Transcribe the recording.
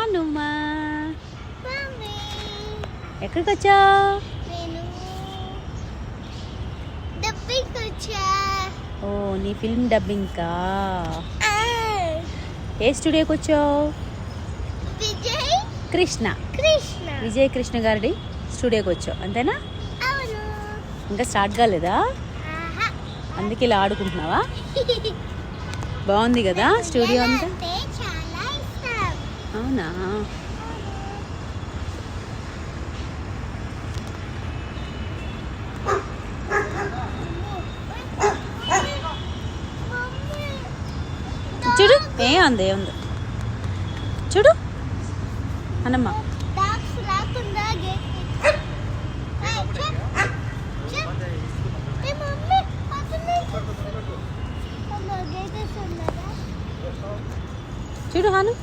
Hanuma mummy ఎక్కడికి వచ్చావు? నేను డబ్బింగ్ వచ్చా. ఓ నీ ఫిల్మ్ డబ్బింగ్కా? ఏ స్టూడియోకి వచ్చావు? విజయ్ కృష్ణ కృష్ణ. విజయ్ కృష్ణ గారి స్టూడియోకి వచ్చావు అంతేనా? అవును. ఇంకా స్టార్ట్ కాలేదా? ఆహా. అందుకే ఇలా ఆడుకుంటున్నావా? బాగుంది కదా స్టూడియో అంతా? అంటే చాలా ఇష్టం. అవునా? మమ్మీ చూడు ఏముంది చూడు అన్నమ్మ. డాగ్స్ రాకుండా గేట్ మమ్మీ అతను గేట్ వేస్తున్నదా? చూడు హాను